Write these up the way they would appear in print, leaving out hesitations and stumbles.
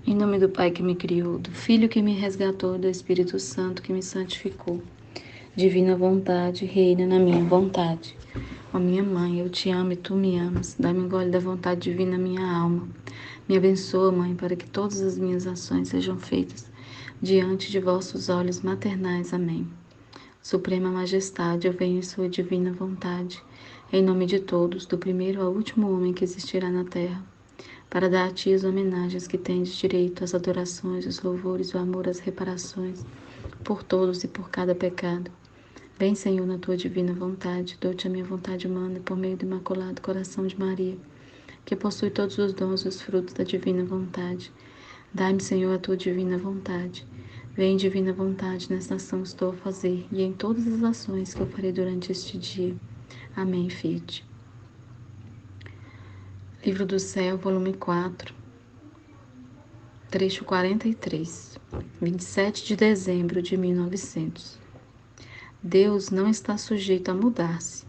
Em nome do Pai que me criou, do Filho que me resgatou, do Espírito Santo que me santificou. Divina vontade, reina na minha vontade. Ó minha mãe, eu te amo e tu me amas. Dá-me um gole da vontade divina na minha alma. Me abençoa, mãe, para que todas as minhas ações sejam feitas diante de vossos olhos maternais. Amém. Suprema Majestade, eu venho em sua divina vontade, em nome de todos, do primeiro ao último homem que existirá na terra, para dar a ti as homenagens que tendes direito, as adorações, os louvores, o amor, as reparações, por todos e por cada pecado. Vem, Senhor, na tua divina vontade, dou-te a minha vontade humana por meio do Imaculado Coração de Maria, que possui todos os dons e os frutos da divina vontade. Dai-me, Senhor, a tua divina vontade. Vem, divina vontade, nesta ação que estou a fazer e em todas as ações que eu farei durante este dia. Amém, Fiat. Livro do Céu, volume 4, trecho 43, 27 de dezembro de 1900. Deus não está sujeito a mudar-se.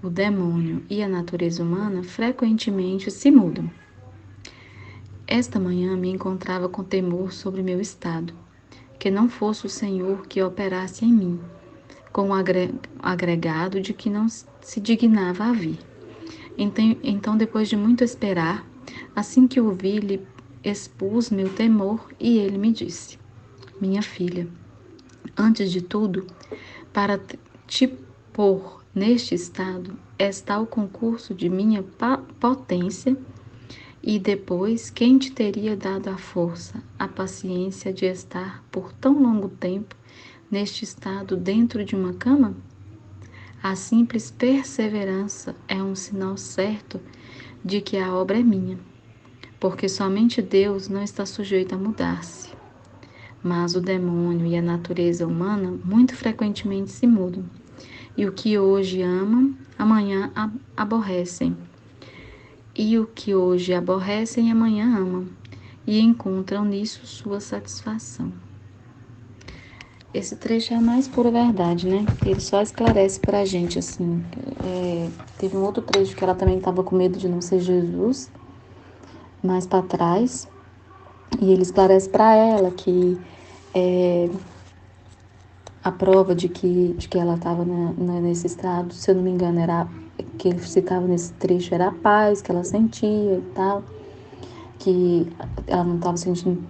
O demônio e a natureza humana frequentemente se mudam. Esta manhã me encontrava com temor sobre meu estado, que não fosse o Senhor que operasse em mim, com o agregado de que não se dignava a vir. Então, depois de muito esperar, assim que o vi, lhe expus meu temor e ele me disse: Minha filha, antes de tudo, para te pôr neste estado, está o concurso de minha potência, e depois quem te teria dado a força, a paciência de estar por tão longo tempo neste estado dentro de uma cama? A simples perseverança é um sinal certo de que a obra é minha, porque somente Deus não está sujeito a mudar-se. Mas o demônio e a natureza humana muito frequentemente se mudam, e o que hoje amam, amanhã aborrecem. E o que hoje aborrecem, amanhã amam, e encontram nisso sua satisfação. Esse trecho é a mais pura verdade, né? Ele só esclarece pra gente, assim. Teve um outro trecho que ela também estava com medo de não ser Jesus, mais para trás, e ele esclarece para ela que a prova de que ela estava nesse estado, se eu não me engano, era que ele citava nesse trecho, era a paz que ela sentia e tal, que ela não estava sentindo,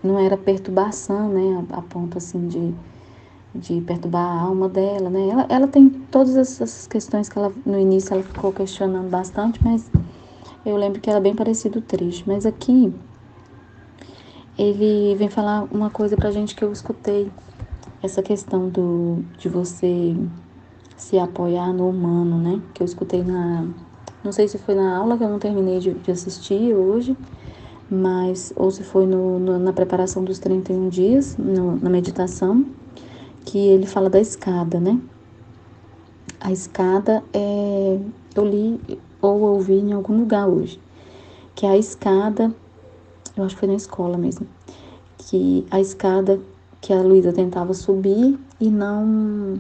não era perturbação, né, a ponto assim de perturbar a alma dela, né? Ela tem todas essas questões que ela, no início ela ficou questionando bastante, mas eu lembro que era bem parecido o trecho. Mas aqui ele vem falar uma coisa pra gente que eu escutei, essa questão de você se apoiar no humano, né? Que eu escutei não sei se foi na aula que eu não terminei de assistir hoje, mas ou se foi na preparação dos 31 dias, na meditação, que ele fala da escada, né? A escada eu li ou ouvi em algum lugar hoje, que a escada, eu acho que foi na escola mesmo, que a escada que a Luísa tentava subir e não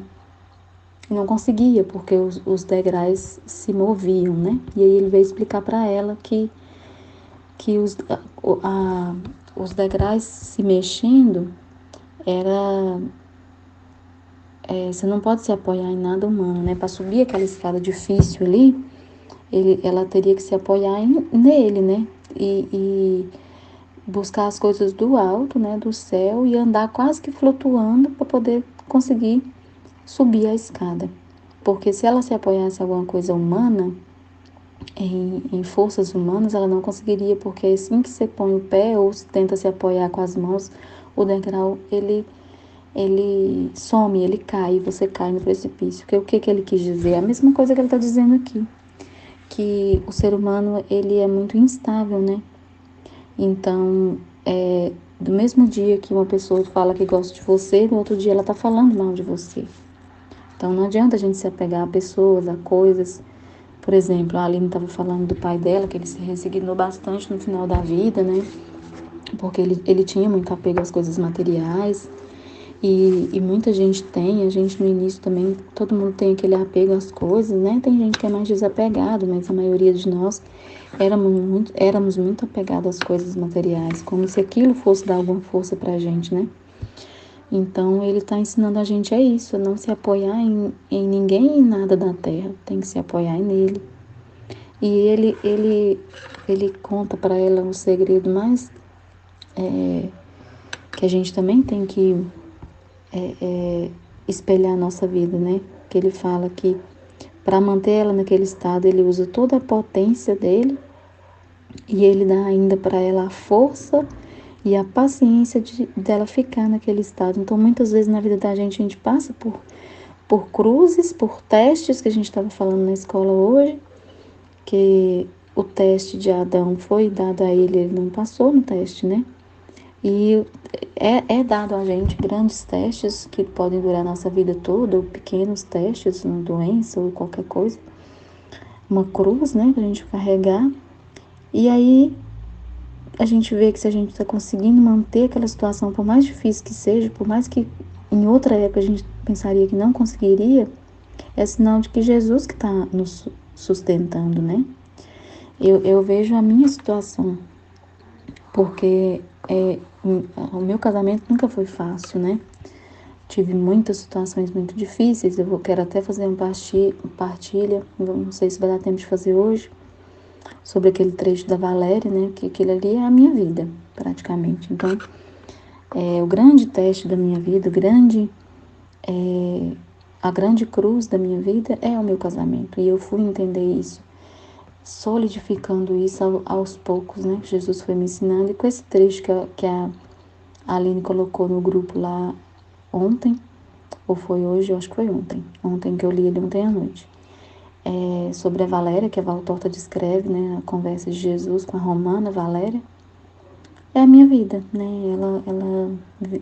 conseguia, porque os degraus se moviam, né? E aí ele veio explicar para ela que os degraus se mexendo você não pode se apoiar em nada humano, né? Para subir aquela escada difícil ali, ela teria que se apoiar nele, né? E buscar as coisas do alto, né? Do céu, e andar quase que flutuando para poder conseguir subir a escada. Porque se ela se apoiasse em alguma coisa humana, em forças humanas, ela não conseguiria, porque assim que você põe o pé ou se tenta se apoiar com as mãos, o degrau, ele some, ele cai, você cai no precipício. O que ele quis dizer? A mesma coisa que ele está dizendo aqui, que o ser humano, ele é muito instável, né? Então, do mesmo dia que uma pessoa fala que gosta de você, no outro dia ela tá falando mal de você. Então, não adianta a gente se apegar a pessoas, a coisas. Por exemplo, a Aline estava falando do pai dela, que ele se resignou bastante no final da vida, né? Porque ele tinha muito apego às coisas materiais. E muita gente tem, a gente no início também, todo mundo tem aquele apego às coisas, né? Tem gente que é mais desapegado, mas a maioria de nós éramos muito apegados às coisas materiais, como se aquilo fosse dar alguma força pra gente, né? Então, ele está ensinando a gente isso, a não se apoiar em ninguém e nada da terra, tem que se apoiar nele. E ele conta para ela um segredo mais que a gente também tem que espelhar a nossa vida, né? Que ele fala que para manter ela naquele estado, ele usa toda a potência dele e ele dá ainda para ela a força e a paciência dela ficar naquele estado. Então, muitas vezes na vida da gente, a gente passa por cruzes, por testes que a gente estava falando na escola hoje, que o teste de Adão foi dado a ele, ele não passou no teste, né? E é dado a gente grandes testes que podem durar a nossa vida toda, ou pequenos testes, uma doença ou qualquer coisa, uma cruz, né, pra gente carregar. E aí a gente vê que se a gente está conseguindo manter aquela situação, por mais difícil que seja, por mais que em outra época a gente pensaria que não conseguiria, é sinal de que Jesus que está nos sustentando, né? Eu vejo a minha situação, porque o meu casamento nunca foi fácil, né? Tive muitas situações muito difíceis. Quero até fazer uma partilha, não sei se vai dar tempo de fazer hoje, sobre aquele trecho da Valéria, né? Que aquele ali é a minha vida, praticamente. Então, o grande teste da minha vida, a grande cruz da minha vida é o meu casamento. E eu fui entender isso, solidificando isso aos poucos, né? Jesus foi me ensinando. E com esse trecho que a Aline colocou no grupo lá ontem, ou foi hoje, eu acho que foi ontem que eu li ele ontem à noite, sobre a Valéria, que a Val Torta descreve, né, a conversa de Jesus com a romana Valéria, é a minha vida, né,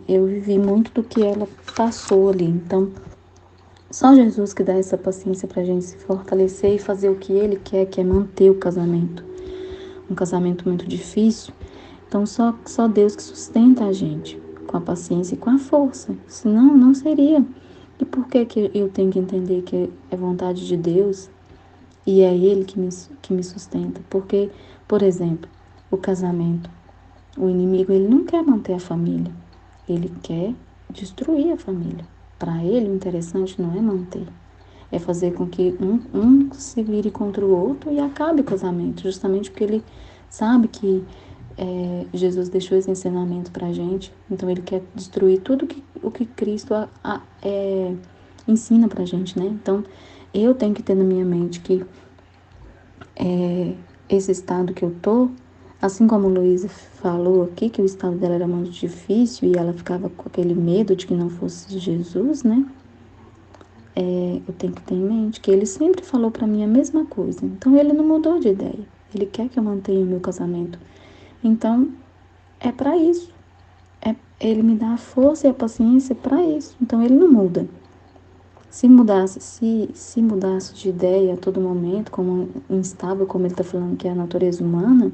eu vivi muito do que ela passou ali, então, só Jesus que dá essa paciência pra gente se fortalecer e fazer o que ele quer, que é manter o casamento, um casamento muito difícil, então só Deus que sustenta a gente, com a paciência e com a força, senão não seria. E por que eu tenho que entender que é vontade de Deus e é Ele que me sustenta? Porque, por exemplo, o casamento, o inimigo, ele não quer manter a família, ele quer destruir a família. Para ele, o interessante não é manter, é fazer com que um se vire contra o outro e acabe o casamento, justamente porque ele sabe que Jesus deixou esse ensinamento para a gente, então ele quer destruir tudo o que Cristo ensina para a gente, né? Então, eu tenho que ter na minha mente que esse estado que eu tô, assim como a Luísa falou aqui, que o estado dela era muito difícil e ela ficava com aquele medo de que não fosse Jesus, né? Eu tenho que ter em mente que ele sempre falou para mim a mesma coisa. Então, ele não mudou de ideia. Ele quer que eu mantenha o meu casamento. Então, é para isso. Ele me dá a força e a paciência para isso. Então, ele não muda. Se mudasse de ideia a todo momento, como instável, como ele está falando que é a natureza humana,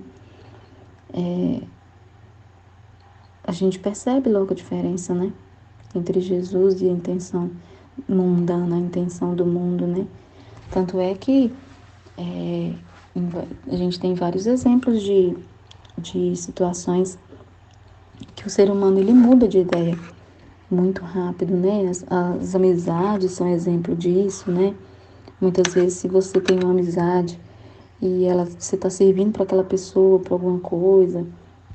a gente percebe logo a diferença, né? Entre Jesus e a intenção mundana, a intenção do mundo, né? Tanto é que a gente tem vários exemplos de situações que o ser humano ele muda de ideia muito rápido, né? As amizades são exemplo disso, né? Muitas vezes, se você tem uma amizade e você está servindo para aquela pessoa, para alguma coisa,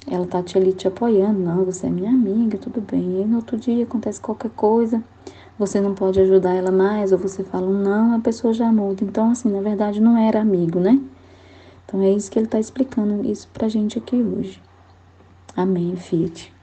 ela tá ali te apoiando, não, você é minha amiga, tudo bem. E aí no outro dia acontece qualquer coisa, você não pode ajudar ela mais, ou você fala um não, a pessoa já muda. Então, assim, na verdade não era amigo, né? Então é isso que ele está explicando isso pra gente aqui hoje. Amém, Fiat.